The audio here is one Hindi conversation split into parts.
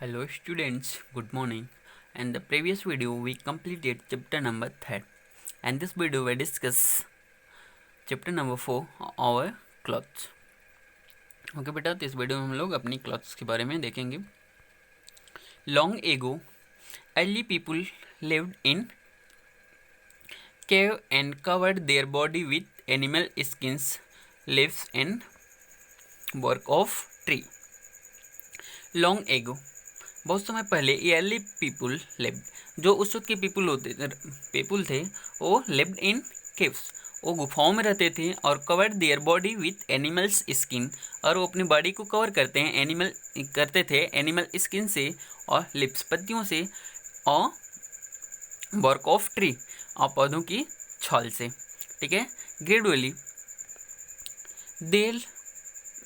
Hello students, good morning. In the previous video we completed chapter number 3 and this video we discuss chapter number 4 our clothes. Okay बेटा, तो इस वीडियो में हम लोग अपनी क्लॉथ्स के बारे में देखेंगे. Long ago early people lived in cave and covered their body with animal skins, leaves and bark of tree. Long ago, बहुत समय पहले अर्ली पीपुल लिव्ड, जो उस वक्त के पीपुल थे वो लिव्ड इन केव्स, वो गुफाओं में रहते थे. और covered their body with animals skin, और वो अपनी बॉडी को कवर करते थे एनिमल स्किन से और लिप्स पत्तियों से और बर्क ऑफ ट्री और पौधों की छाल से. ठीक है. Gradually they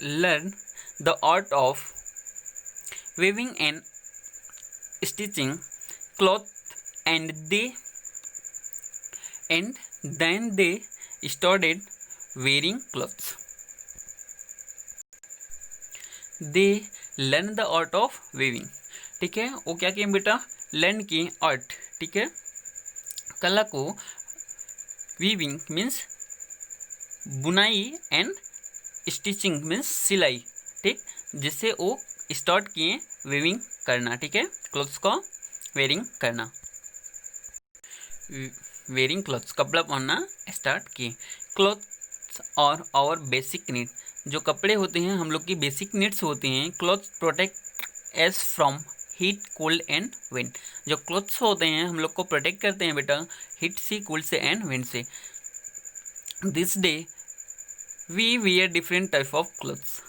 learn the art of weaving and stitching cloth and then they started wearing clothes. They learn the art of weaving. ठीक है. वो क्या किए बेटा? लर्न किए आर्ट. ठीक है. कला को. वीविंग मीन्स बुनाई एंड स्टिचिंग मीन्स सिलाई. ठीक. जिससे वो स्टार्ट किए वेविंग करना. ठीक है. क्लोथ्स को वेयरिंग करना. वेयरिंग क्लोथ्स, कपड़ा पहनना स्टार्ट किए. क्लोथ्स और आवर बेसिक नीड, जो कपड़े होते हैं हम लोग की बेसिक नीड्स होती हैं. Clothes protect us from heat, cold and wind. जो क्लोथ्स होते हैं हम लोग को प्रोटेक्ट करते हैं बेटा हीट से, कोल्ड से एंड विंड से. This day we wear different type of clothes.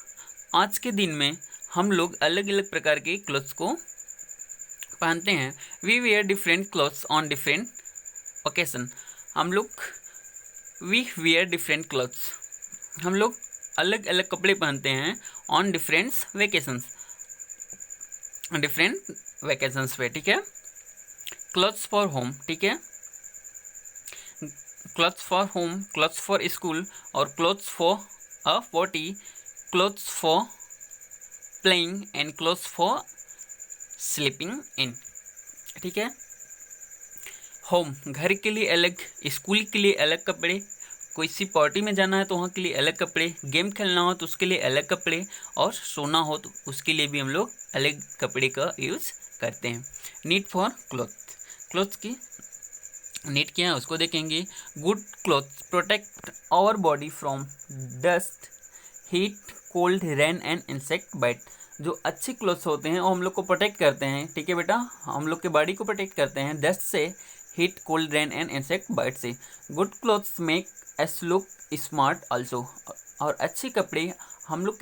आज के दिन में हम लोग अलग अलग प्रकार के क्लोथ्स को पहनते हैं. We wear different clothes on different occasion. हम लोग वी वेयर डिफरेंट क्लोथ्स, हम लोग अलग अलग कपड़े पहनते हैं ऑन डिफरेंट वेकेशंस पे. ठीक है. Clothes for home. ठीक है. Clothes for home, clothes for school और clothes for a party, clothes for playing and clothes for sleeping in. ठीक है. होम, घर के लिए अलग, स्कूल के लिए अलग कपड़े, कोई सी पार्टी में जाना है तो वहाँ के लिए अलग कपड़े, गेम खेलना हो तो उसके लिए अलग कपड़े, और सोना हो तो उसके लिए भी हम लोग अलग कपड़े का यूज़ करते हैं. नीड फॉर क्लॉथ, क्लॉथ की नीड क्या है उसको देखेंगे. Good cloth protect our body from dust, heat, cold, rain and insect bite. जो अच्छे क्लोथ्स होते हैं वो हम लोग को प्रोटेक्ट करते हैं. ठीक है बेटा. हम लोग के बॉडी को प्रोटेक्ट करते हैं डस्ट से, heat, cold, rain and insect bite से. Good clothes make us look smart also. और अच्छे कपड़े हम लोग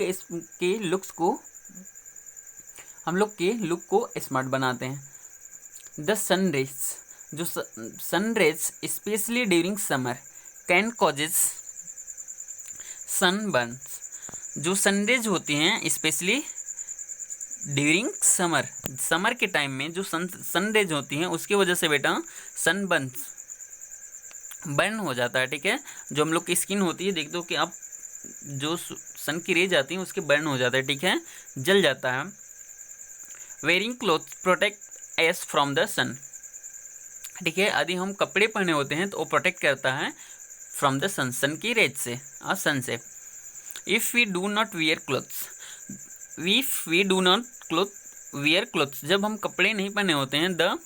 के लुक को स्मार्ट बनाते हैं. द सनरेज, जो sunrays specially during summer can causes sunburns. जो सनरेज होती हैं स्पेशली ड्यूरिंग समर के टाइम में जो सनरेज होती हैं उसकी वजह से बेटा बर्न हो जाता है. ठीक है. जो हम लोग की स्किन होती है, देख दो कि आप जो सन की रेज आती है उसके बर्न हो जाता है. ठीक है. जल जाता है. Wearing cloth protect us from the sun. ठीक है. यदि हम कपड़े पहने होते हैं तो वो प्रोटेक्ट करता है फ्रॉम द सन, सन की रेज से और सन से. If we do not wear clothes, जब हम कपड़े नहीं पहने होते हैं, द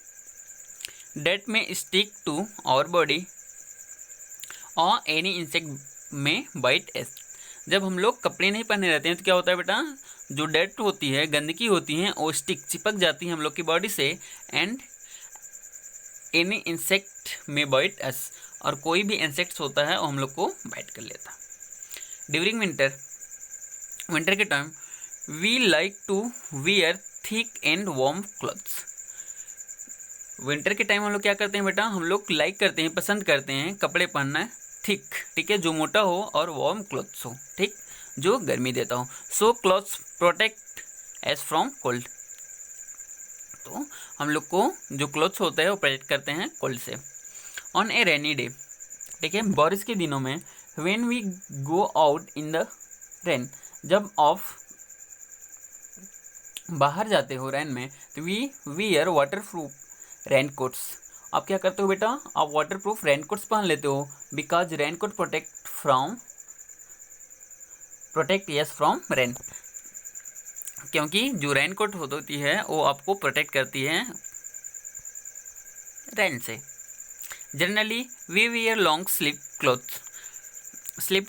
डेट में स्टिक टू आवर बॉडी और एनी इंसेक्ट में बाइट एस. जब हम लोग कपड़े नहीं पहने रहते हैं तो क्या होता है बेटा, जो डेट होती है, गंदगी होती है, वो चिपक जाती है हम लोग की बॉडी से. एंड एनी इंसेक्ट में बाइट एस, और कोई भी इंसेक्ट्स होता है वो हम लोग को बाइट कर लेता है. ड्यूरिंग विंटर के time we like to wear thick and warm clothes. Winter के टाइम हम लोग क्या करते हैं बेटा, हम लोग लाइक करते हैं, पसंद करते हैं कपड़े पहनना थिक. ठीक है. जो मोटा हो और वार्म क्लॉथ्स हो. ठीक. जो गर्मी देता हो. So clothes protect us from cold. तो हम लोग को जो क्लॉथ्स होता है वो प्रोटेक्ट करते हैं कोल्ड से. On a rainy day. ठीक है. बारिश के दिनों में when we go out in the rain, जब बाहर जाते हो रेन में तो we wear waterproof raincoats. आप क्या करते हो बेटा, आप वाटर प्रूफ रेन कोट्स पहन लेते हो, because rain coat protect us from rain, क्योंकि जो रेन कोट होती है वो आपको प्रोटेक्ट करती है रेन से। Generally we wear long sleeve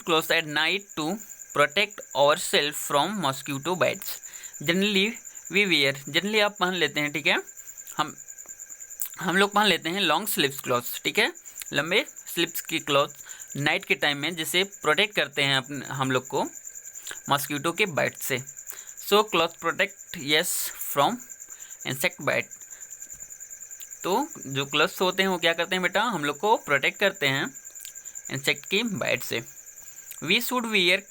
clothes at night to protect our self from mosquito bites. Generally आप पहन लेते हैं, ठीक है, हम लोग पहन लेते हैं लॉन्ग स्लीव्स क्लॉथ्स, ठीक है, लंबे स्लीव्स की क्लॉथ नाइट के टाइम में, जिससे प्रोटेक्ट करते हैं अपने हम लोग को मॉस्किटो के बाइट से। So cloth protect us from insect bite. तो जो क्लॉथ्स होते हैं वो क्या करते हैं बेटा, हम लोग को प्रोटेक्ट करते हैं इंसेक्ट की बाइट से। We should wear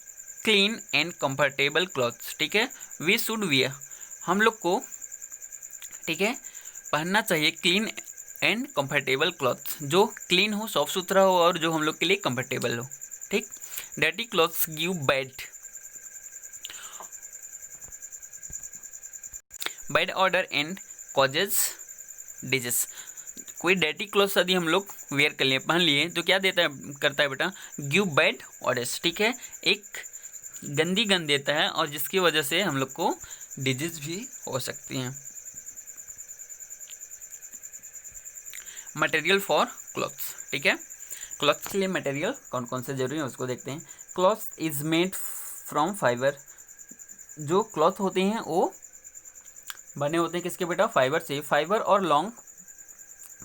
clean and comfortable clothes, ठीक है, वी शुड वियर, हम लोग को, ठीक है, पहनना चाहिए क्लीन एंड कंफर्टेबल क्लॉथ्स, जो क्लीन हो, साफ सुथरा हो और जो हम लोग के लिए कंफर्टेबल हो, ठीक। Dirty clothes give bad order and causes disease. कोई डर्टी क्लॉथ्स यदि हम लोग वेयर कर लिए, पहन लिए, तो क्या करता है बेटा, गिव बैड ऑर्डर्स, ठीक है, एक गंदी गंध देता है और जिसकी वजह से हम लोग को डिजीज भी हो सकती हैं। मटेरियल फॉर क्लॉथ्स, ठीक है, क्लॉथ्स के लिए मटेरियल कौन कौन से जरूरी है उसको देखते हैं। Cloth is made from fibre, जो क्लॉथ होते हैं वो बने होते हैं किसके बेटा, फाइबर से। फाइबर और लॉन्ग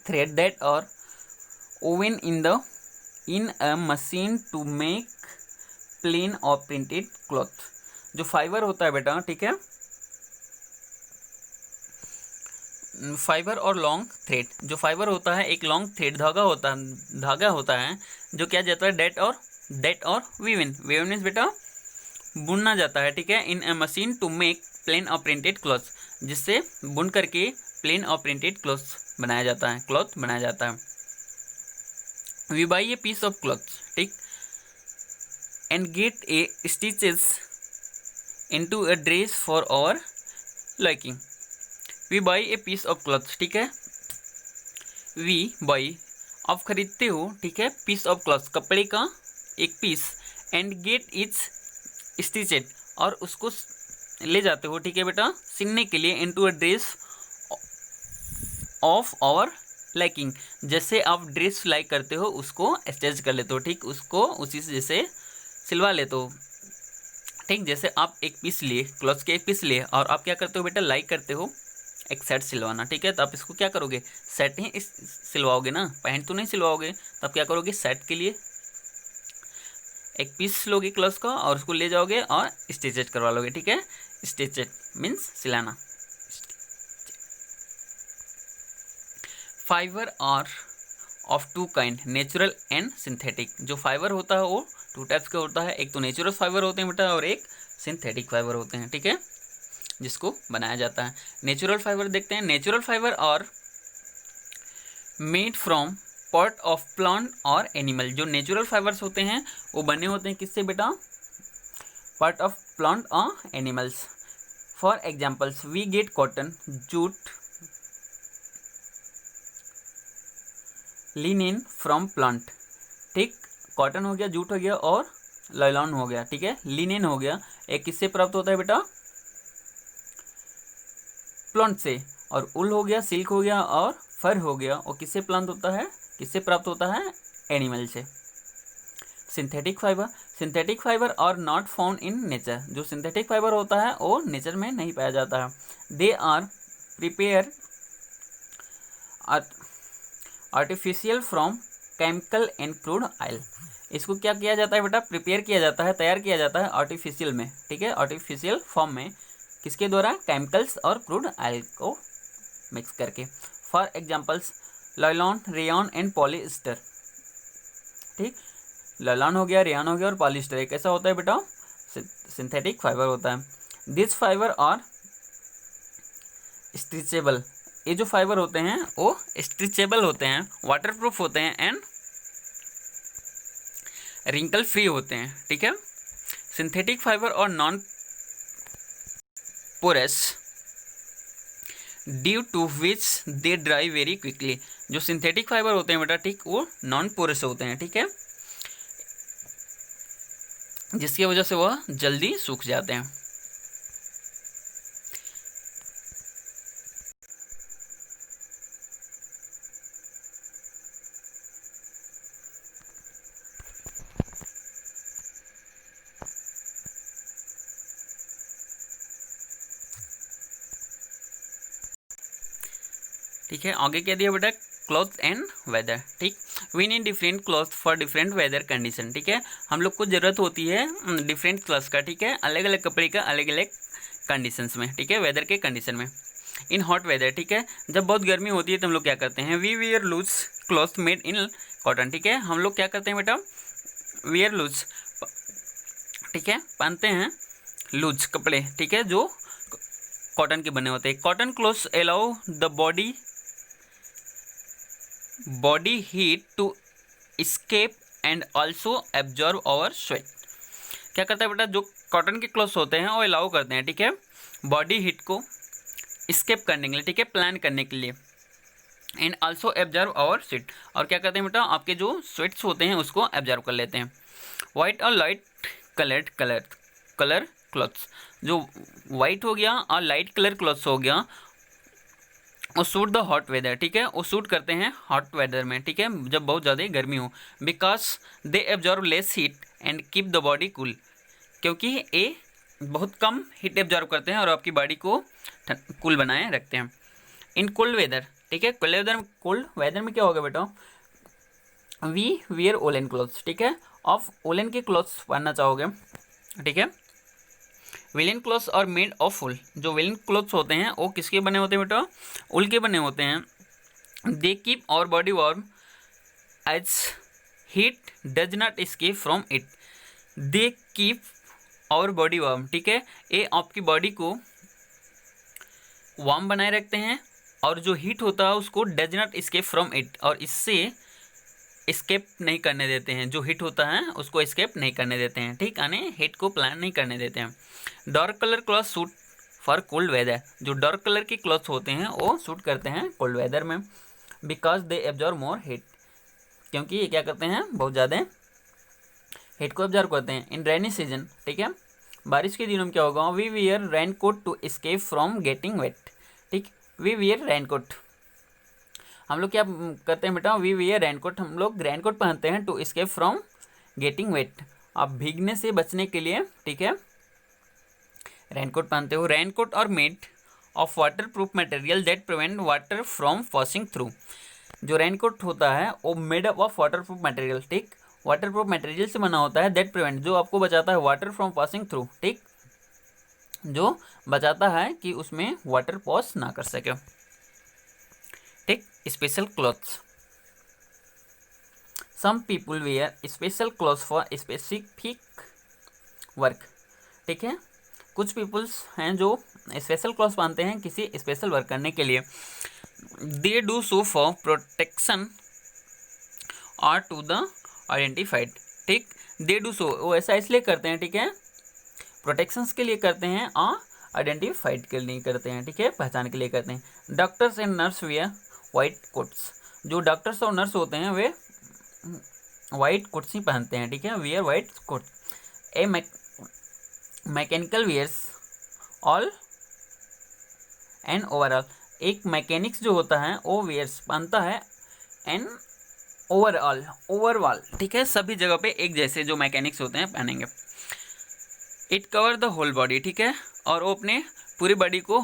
थ्रेड दैट और woven in a machine to make plain और प्रिंटेड क्लॉथ। जो फाइबर होता है बेटा, ठीक है, फाइबर और लॉन्ग थ्रेड, जो फाइबर होता है एक लॉन्ग थ्रेड धागा होता है जो क्या जाता है डेट और वीवन मीन्स बेटा बुनना जाता है, ठीक है, इन ए मशीन टू मेक प्लेन और प्रिंटेड क्लॉथ, जिससे बुन करके प्लेन और प्रिंटेड क्लॉथ बनाया जाता है। We buy a piece of cloth, ठीक, and get a stitches into a dress for our liking. We buy a piece of cloth, ठीक है, वी बाई आप खरीदते हो, ठीक है, पीस ऑफ क्लॉथ कपड़े का एक पीस, एंड गेट इट्स स्टिचेड और उसको ले जाते हो, ठीक है बेटा, सिलने के लिए, into a dress of our liking, जैसे आप ड्रेस लाइक करते हो उसको स्टिच कर लेते हो, ठीक, उसको उसी से जैसे सिलवा लेते हो, ठीक। जैसे आप एक पीस लिए, क्लॉथ के एक पीस लिए और आप क्या करते हो बेटा, लाइक करते हो एक सेट सिलवाना, ठीक है, तो आप इसको क्या करोगे, सेट ही सिलवाओगे ना, पैंट तो नहीं सिलवाओगे, तो आप क्या करोगे, सेट के लिए एक पीस लोगे क्लॉथ का और उसको ले जाओगे और स्टिचेज करवा लोगे, ठीक है, स्टिचेज मीन्स सिलाना। Fibre are of two kind, natural and synthetic. जो फाइबर होता है वो टू टाइप्स का होता है, एक तो नेचुरल फाइबर होते हैं बेटा और एक सिंथेटिक फाइबर होते हैं, ठीक है, जिसको बनाया जाता है। नेचुरल फाइबर देखते हैं। Natural fibre are made from part of plant और एनिमल। जो नेचुरल फाइबर्स होते हैं वो बने होते हैं किससे बेटा, पार्ट ऑफ प्लांट और animals. For examples we get cotton, jute, linen from plant, ठीक, कॉटन हो गया, जूट हो गया और लाइलॉन हो गया, ठीक है, लिनेन हो गया, एक किससे प्राप्त होता है बेटा, प्लांट से, और उल हो गया, सिल्क हो गया और फर हो गया, और किससे प्राप्त होता है एनिमल से। Synthetic fibre are not found in nature. जो सिंथेटिक फाइबर होता है वो नेचर में नहीं पाया जाता है। They are prepare artificial from chemical and crude oil. इसको क्या किया जाता है बेटा, प्रिपेयर किया जाता है, तैयार किया जाता है आर्टिफिशियल में, ठीक है, आर्टिफिशियल फॉर्म में, किसके द्वारा, केमिकल्स और क्रूड ऑयल को मिक्स करके। For examples लाइलॉन, rayon and polyester, ठीक, लाइलॉन हो गया, रेयॉन हो गया और पॉलिएस्टर एक ऐसा होता है बेटा सिंथेटिक फाइबर होता है। This fibre are stretchable. ये जो फाइबर होते हैं वो स्ट्रेचेबल होते हैं, वाटरप्रूफ होते हैं एंड रिंकल फ्री होते हैं, ठीक है। सिंथेटिक फाइबर और non porous due to which they dry very quickly. जो सिंथेटिक फाइबर होते हैं बेटा, ठीक, वो नॉन पोरस होते हैं, ठीक है, जिसकी वजह से वह जल्दी सूख जाते हैं। ठीक है, आगे क्या दिया बेटा, क्लॉथ एंड वेदर। ठीक, we need different cloth for different weather condition. ठीक है, हम लोग को जरूरत होती है डिफरेंट क्लॉथ का, ठीक है, अलग अलग कपड़े का अलग अलग कंडीशंस में, ठीक है, वेदर के कंडीशन में। इन हॉट वेदर, ठीक है, जब बहुत गर्मी होती है तो हम लोग क्या करते हैं, we wear loose cloth made in cotton. ठीक है, हम लोग क्या करते हैं बेटा, वियर लूज, ठीक है, पहनते हैं लूज कपड़े, ठीक है, जो कॉटन के बने होते हैं। Cotton clothes allow the body heat to escape and also absorb our sweat. क्या करता है बेटा, जो कॉटन के क्लॉथ्स होते हैं वो अलाउ करते हैं, ठीक है, बॉडी हीट को स्केप करने के लिए, ठीक है, प्लान करने के लिए, and also absorb our sweat, और क्या करते हैं बेटा, आपके जो स्वेट्स होते हैं उसको एब्जॉर्ब कर लेते हैं। वाइट और लाइट कलर्ड कलर क्लॉथ्स, जो वाइट हो गया और लाइट कलर क्लॉथ्स हो गया, वो सूट द हॉट वेदर, ठीक है, वो सूट करते हैं हॉट वेदर में, ठीक है, जब बहुत ज़्यादा गर्मी हो, because they absorb less heat and keep the body cool, क्योंकि ये बहुत कम हीट एब्जॉर्ब करते हैं और आपकी बॉडी को कूल बनाए रखते हैं। इन कोल्ड वेदर, ठीक है, कोल्ड वेदर में क्या होगा बेटा, वी वियर ओलन क्लॉथ्स, ठीक है, ऑफ ओलन के क्लॉथ्स पहनना चाहोगे, ठीक है। विलन क्लॉथ्स और मेड ऑफ वुल, जो विलन क्लॉथ्स होते हैं वो किसके बने होते हैं बेटा, उल के बने होते हैं। They keep our body warm as heat does not escape from it. They keep our body warm, ठीक है, ये आपकी बॉडी को वार्म बनाए रखते हैं और जो हीट होता है उसको does not escape from it, और इससे एस्केप नहीं करने देते हैं, जो हीट होता है उसको एस्केप नहीं करने देते हैं, ठीक, यानी हीट को प्लान नहीं करने देते हैं। Dark colour cloth suit for cold weather, जो डार्क कलर के क्लॉथ्स होते हैं वो सूट करते हैं कोल्ड वेदर में, because they absorb more heat, क्योंकि ये क्या करते हैं, बहुत ज़्यादा हीट को एब्जॉर्ब करते हैं। इन रेनी सीजन, ठीक है, बारिश के दिनों में क्या होगा, we wear rain coat to escape from getting wet, ठीक, वी वियर रेन कोट, हम लोग क्या करते हैं बेटा, वी वियर रेनकोट, हम लोग रेनकोट पहनते हैं to escape from getting wet, आप भीगने से बचने के लिए, ठीक है, रेनकोट पहनते हो। रेनकोट और made of water proof material that prevent water from passing through, जो रेनकोट होता है वो made up of water proof material, ठीक, वाटर प्रूफ मटेरियल से बना होता है, दैट प्रिवेंट, जो आपको बचाता है वाटर फ्रॉम पासिंग थ्रू, ठीक, जो बचाता है कि उसमें वाटर पास ना कर सके, ठीक। Special clothes, some people wear special clothes for specific work, ठीक है, कुछ पीपल्स हैं जो स्पेशल क्लॉथ्स पहनते हैं किसी स्पेशल वर्क करने के लिए। They do so for protection और टू द आइडेंटिफाइड, ठीक, दे डू सो, वो ऐसा इसलिए करते हैं, ठीक है, प्रोटेक्शंस के लिए करते हैं और आइडेंटिफाइड के लिए करते हैं, ठीक है, पहचान के लिए करते हैं। Doctors and nurse wear white quotes, जो डॉक्टर्स और नर्स होते हैं वे वाइट कोट्स ही पहनते हैं, ठीक है, wear white coat. A mechanical wears all and overall, एक मैकेनिक्स जो होता है वो वियर्स पहनता है एंड ओवरऑल, ठीक है, सभी जगह पे एक जैसे जो मैकेनिक्स होते हैं पहनेंगे। It cover the whole body, ठीक है, और वो अपने पूरी बॉडी को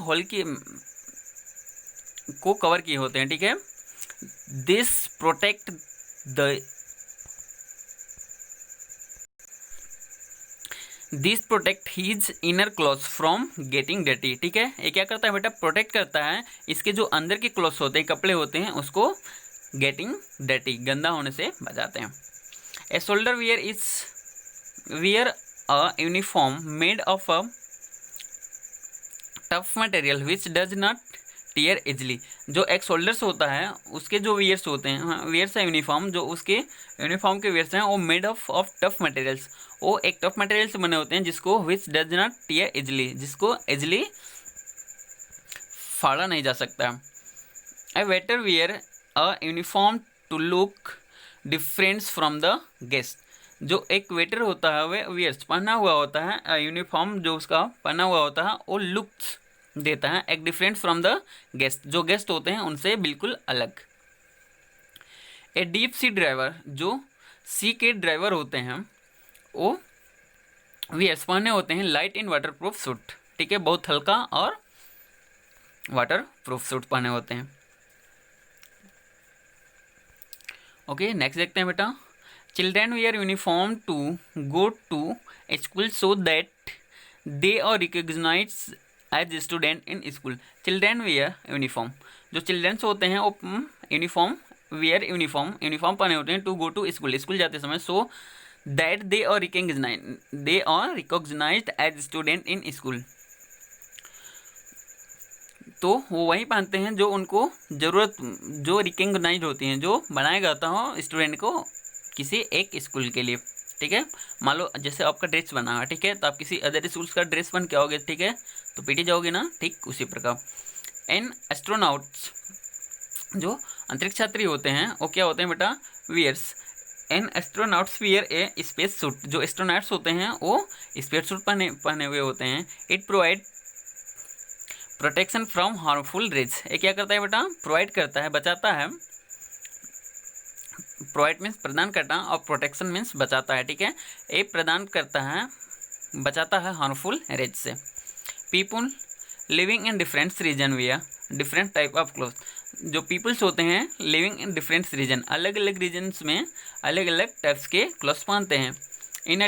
कवर किए होते हैं, ठीक है। This protect his inner clothes from getting dirty, ठीक है, ये क्या करता है बेटा, प्रोटेक्ट करता है इसके जो अंदर के क्लॉथ्स होते हैं, कपड़े होते हैं, उसको गेटिंग डर्टी, गंदा होने से बचाते हैं। A soldier wear a uniform made of a tough material which does not tear easily, जो एक शोल्डर्स होता है उसके जो वियर्स होते हैं, हाँ, वियर्स है यूनिफॉर्म, जो उसके यूनिफॉर्म के वियर्स हैं वो मेड ऑफ टफ मटेरियल्स, वो एक टफ मटेरियल से बने होते हैं जिसको which does not tear easily, जिसको इजली फाड़ा नहीं जा सकता। A waiter wear a uniform to look different from the guest. जो एक वेटर होता है वह वियर्स पहना हुआ होता है, यूनिफॉर्म जो उसका पहना हुआ होता है वो लुक्स देता है एक डिफरेंट फ्रॉम द गेस्ट, जो गेस्ट होते हैं उनसे बिल्कुल अलग। ए डीप सी ड्राइवर, जो सी के ड्राइवर होते हैं वो वियर्स पहने होते हैं light in water proof suit, ठीक है, बहुत हल्का और वाटर प्रूफ सूट पहने होते हैं। ओके नेक्स्ट देखते हैं बेटा। Children wear uniform to go to school so that they are recognise as student in school. Children wear uniform, जो चिल्ड्रेंस होते हैं वो यूनिफॉर्म वेयर यूनिफॉर्म पहने होते हैं to go to school, school जाते समय, so that they are recognised as student in school. तो वो वही पहनते हैं जो उनको ज़रूरत, जो रिकॉग्नाइज होती हैं, जो बनाया जाता हो स्टूडेंट को किसी एक स्कूल के लिए, ठीक है। मान लो जैसे आपका ड्रेस बना हुआ है, ठीक है, तो आप किसी अदर स्कूल का ड्रेस बन के आओगे, ठीक है, तो पीटी जाओगे ना, ठीक उसी प्रकार। एन एस्ट्रोनॉट्स, जो अंतरिक्ष यात्री होते हैं वो क्या होते हैं बेटा, वियर्स एन एस्ट्रोनॉट्स वियर ए स्पेस सूट। जो एस्ट्रोनॉट्स होते हैं वो स्पेस सूट पहने हुए होते हैं। It provide protection from harmful rays. ये क्या करता है बेटा, प्रोवाइड करता है, बचाता है। प्रोवाइड मीन्स प्रदान करना और प्रोटेक्शन मीन्स बचाता है, ठीक है। ये प्रदान करता है, बचाता है हार्मफुल रेज से। People living in different region wear different type of cloth. जो पीपल्स होते हैं लिविंग इन डिफरेंट रीजन, अलग अलग रीजन्स में अलग अलग टाइप्स के क्लोथ्स पहनते हैं। In a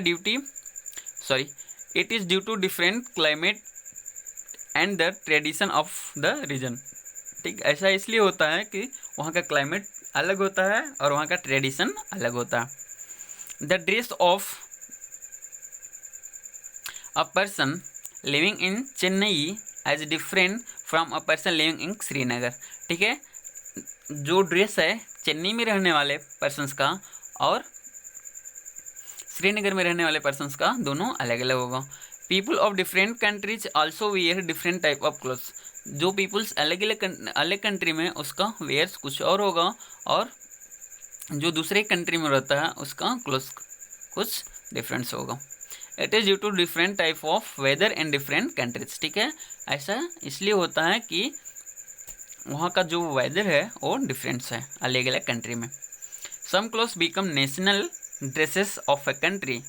it is due to different climate and the tradition of the region, ठीक। ऐसा इसलिए होता है कि वहाँ का क्लाइमेट अलग होता है और वहाँ का ट्रेडिशन अलग होता है। The dress of a person living in Chennai as different from a person living in Srinagar, ठीक है। जो ड्रेस है चेन्नई में रहने वाले पर्सन्स का और श्रीनगर में रहने वाले पर्सन्स का दोनों अलग अलग होगा। People of different countries also wear different type of clothes. जो पीपल्स अलग कंट्री में उसका वेयर्स कुछ और होगा और जो दूसरे कंट्री में रहता है उसका क्लोथ्स कुछ डिफरेंस होगा। It is due to different type of weather and different countries, ठीक है। ऐसा इसलिए होता है कि वहाँ का जो वेदर है वो डिफरेंस है अलग अलग कंट्री में। Some clothes become national dresses of a country,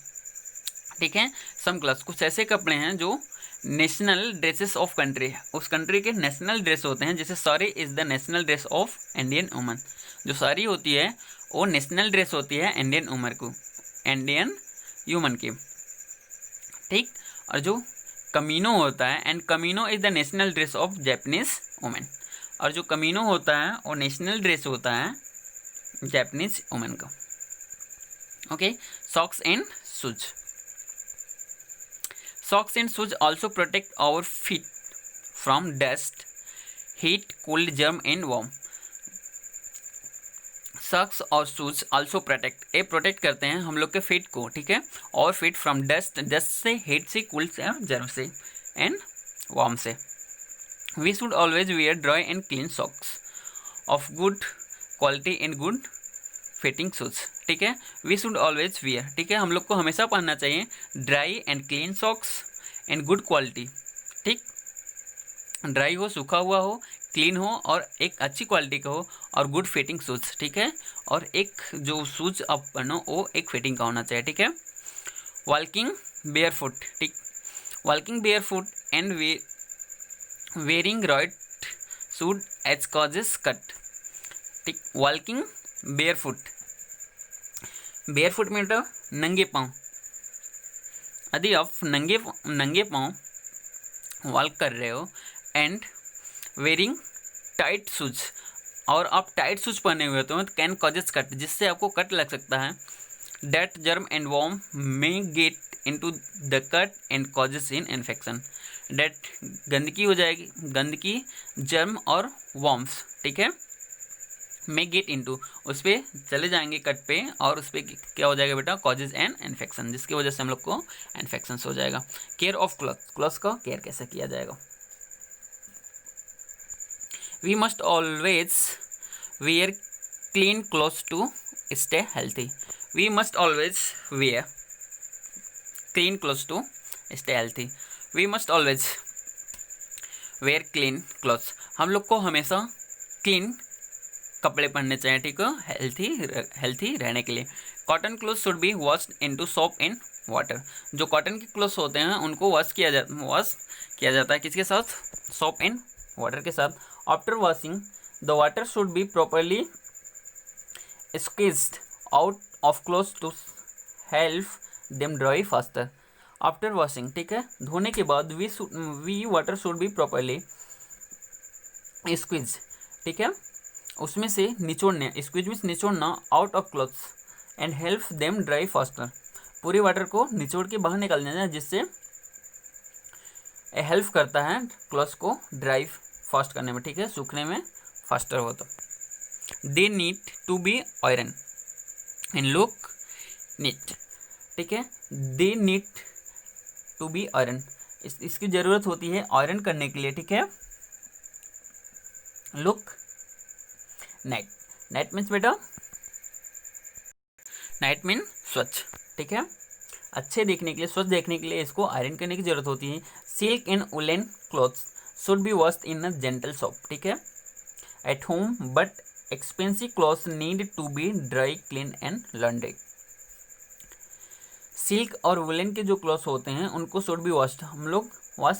ठीक है। सम क्लोथ्स, कुछ ऐसे कपड़े हैं जो नेशनल ड्रेसेस ऑफ कंट्री, उस कंट्री के नेशनल ड्रेस होते हैं। जैसे sari is the national dress of Indian woman. जो साड़ी होती है वो नेशनल ड्रेस होती है इंडियन वुमन की, ठीक। और जो कमीनो होता है, and kimono is the national dress of Japanese women. और जो कमीनो होता है वो नेशनल ड्रेस होता है जापानीज वुमेन का। Okay, socks and shoes. Socks and shoes also protect our feet from dust, heat, cold, germ and worm. Socks और शूज also protect, ये प्रोटेक्ट करते हैं हम लोग के फीट को, ठीक है, और फीट फ्रॉम डस्ट से, हीट से, कोल्ड से और जर्म से एंड वार्म से। We should always wear dry and clean socks of good quality and good fitting shoes, ठीक है। वी शुड ऑलवेज वियर, ठीक है, हम लोग को हमेशा पहनना चाहिए dry and clean socks and good quality, ठीक। ड्राई हो, सूखा हुआ हो, क्लीन हो और एक अच्छी क्वालिटी का हो और गुड फिटिंग शूज, ठीक है। और एक जो शूज आप पहनो वो एक फिटिंग का होना चाहिए, ठीक है। वॉकिंग बेयर फुट, ठीक। Walking barefoot and wearing right shoes as causes cut, ठीक। वॉकिंग बेयर फुट में नंगे पाँव। यदि आप नंगे पाँव वॉक कर रहे हो एंड वेयरिंग टाइट शूज, और आप टाइट शूज पहने हुए हो तो कैन कॉजेस कट, जिससे आपको कट लग सकता है। That germ and worm may get into the cut and causes in infection. That गंदगी हो जाएगी, गंदगी, जर्म और वॉर्म्स, ठीक है, मे गेट इनटू, उस पर चले जाएंगे कट पे और उस पर क्या हो जाएगा बेटा, कॉजेज एंड इन्फेक्शन, जिसकी वजह से हम लोग को इन्फेक्शन हो जाएगा। केयर ऑफ क्लॉथ्स का केयर कैसे किया जाएगा। We must always wear clean clothes to stay healthy. We must always wear clean clothes to stay healthy. We must always wear clean clothes. हम लोग को हमेशा क्लीन कपड़े पहनने चाहिए, ठीक है, हेल्थी रहने के लिए. Cotton cloth should be washed into soap in water. जो कॉटन के क्लोथ्स होते हैं उनको वॉश किया जाता है किसके साथ? सोप इन वाटर के साथ. After washing the water should be properly squeezed out of clothes to help them dry faster. After washing, ठीक है, धोने के बाद we water should be properly squeeze, ठीक है, उसमें से निचोड़ने, स्क्वीज मीन्स निचोड़ना, out of clothes and help them dry faster. पूरे वाटर को निचोड़ के बाहर निकाल देना जिससे हेल्प करता है क्लॉथ्स को ड्राई फास्ट करने में, ठीक है, सूखने में फास्टर हो. तो they need to be iron and look neat, ठीक है, they need to be iron, इसकी ज़रूरत होती है आयरन करने के लिए, ठीक है. लुक नाइट, नाइट मीन्स बेटा, नाइट मीन स्वच्छ, ठीक है, अच्छे देखने के लिए, स्वच्छ देखने के लिए इसको आयरन करने की जरूरत होती है. Silk and woollen clothes should be washed in a gentle soap, ठीक है, at home, but expensive clothes need to be dry, clean and laundry. Silk और वुलन के जो क्लॉथ्स होते हैं उनको शुड बी वॉश्ड, हम लोग वॉश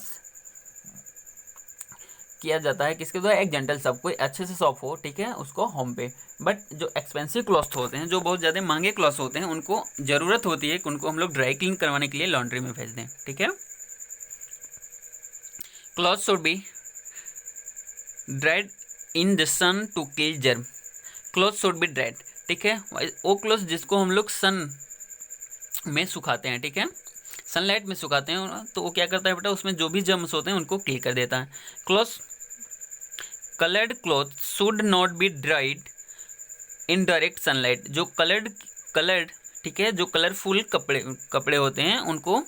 किया जाता है किसके द्वारा? एक जेंटल सोप, कोई अच्छे से सोप हो, ठीक है, उसको होम पे. बट जो एक्सपेंसिव क्लॉथ्स होते हैं, जो बहुत ज़्यादा महंगे क्लॉथ्स होते हैं, उनको ज़रूरत होती है कि उनको हम लोग ड्राई क्लीन करवाने के लिए लॉन्ड्री में भेज दें, ठीक है. Clothes should be dried in the sun to kill germ. Cloth should be dried, ठीक है, वो क्लॉथ जिसको हम लोग सन में सुखाते हैं, ठीक है, सनलाइट में सुखाते हैं, तो वो क्या करता है बेटा? उसमें जो भी जर्म्स होते हैं उनको किल कर देता है. Cloth coloured cloth should not be dried in direct sunlight. जो कलर्ड, ठीक है, जो कलरफुल कपड़े होते हैं उनको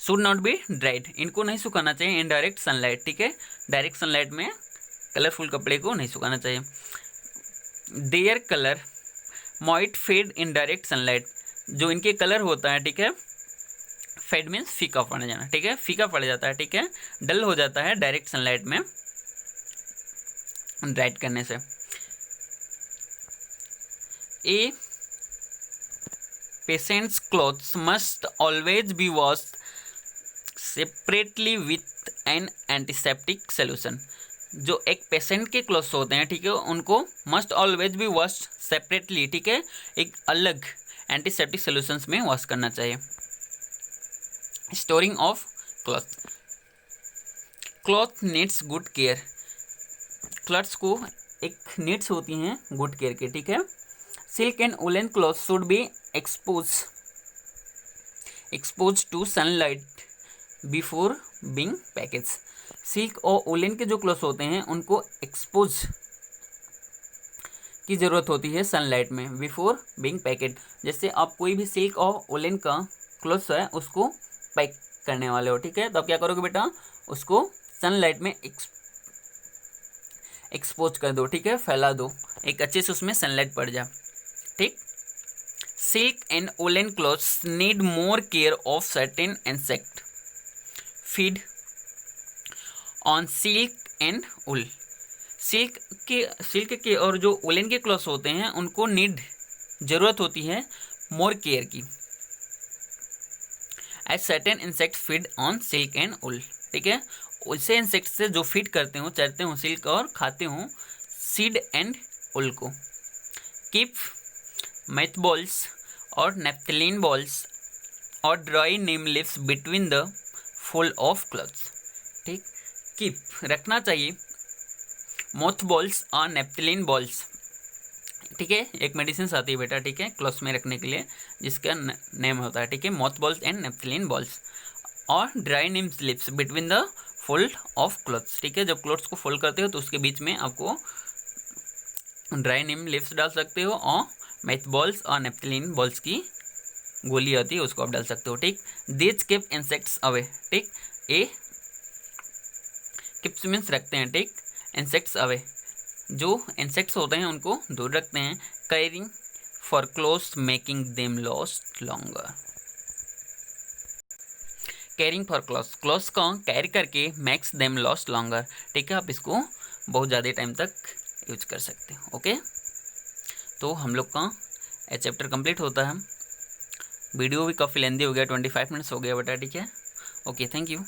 शुड नॉट बी ड्राइड, इनको नहीं सुखाना चाहिए इन डायरेक्ट सनलाइट, ठीक है, डायरेक्ट सनलाइट में कलरफुल कपड़े को नहीं सुखाना चाहिए. Their colour might fade in direct sunlight. जो इनके कलर होता है, ठीक है, फेड मीन्स फीका पड़ जाना, ठीक है, फीका पड़ जाता है, ठीक है, डल हो जाता है डायरेक्ट सनलाइट में ड्राइड करने से. A patient's clothes must always be washed separately with an antiseptic solution. जो एक पेशेंट के क्लॉथ्स होते हैं, ठीक है, उनको must always be washed separately, ठीक है, एक अलग एंटीसेप्टिक सोल्यूशंस में वॉश करना चाहिए. Storing of cloth, cloth needs good care. Clothes को एक नीड्स होती हैं गुड केयर के, ठीक है. Silk and woollen cloth should be expose to sunlight before being package. Silk और वुलन के जो क्लॉथ्स होते हैं उनको एक्सपोज की ज़रूरत होती है सनलाइट में बिफोर बीइंग पैकेट. जैसे आप कोई भी सिल्क और वुलन का क्लॉथ्स है उसको पैक करने वाले हो, ठीक है, तो आप क्या करोगे बेटा? उसको सनलाइट में एक्सपोज कर दो, ठीक है, फैला दो, एक अच्छे से उसमें सनलाइट पड़ जाए, ठीक. Silk and woollen clothes need more care of certain insect feed on silk and wool. Silk के और जो वुलन के क्लॉथ्स होते हैं उनको ज़रूरत होती है मोर केयर की. As certain insect feed on silk and wool, ठीक है, उसे इंसेक्ट से जो फीड करते हो, चरते हो सिल्क और खाते हो सीड एंड वुल को. कीप मैथ बॉल्स और नेफ्थलीन बॉल्स और dry neem leaves between the fold of clothes, ठीक. कीप रखना चाहिए मोथ बॉल्स और नेफ्थलीन बॉल्स, ठीक है, एक मेडिसिन आती है बेटा, ठीक है, क्लॉथ्स में रखने के लिए जिसका नेम होता है, ठीक है, moth balls and naphthalene balls. और dry neem leaves between the fold of clothes, ठीक है, जब क्लॉथ्स को फोल्ड करते हो तो उसके बीच में आपको ड्राई नीम लीव्स डाल सकते हो और मैथ बॉल्स और नेफ्थलीन बॉल्स की गोली आती है उसको आप डाल सकते हो, ठीक. दीज कीप इंसेक्ट्स अवे, ठीक, ए किप्स मीन्स रखते हैं, ठीक, इंसेक्ट्स अवे, जो इंसेक्ट्स होते हैं उनको दूर रखते हैं। Carrying for clothes making them last longer, carrying for clothes, clothes को कैरी करके मेक्स देम लास्ट लॉन्गर, ठीक है, आप इसको बहुत ज़्यादा टाइम तक यूज कर सकते हो। ओके, तो हम लोग का ये चैप्टर कंप्लीट होता है। वीडियो भी काफ़ी लेंदी हो गया, 25 मिनट्स हो गया बेटा, ठीक है। Okay, thank you.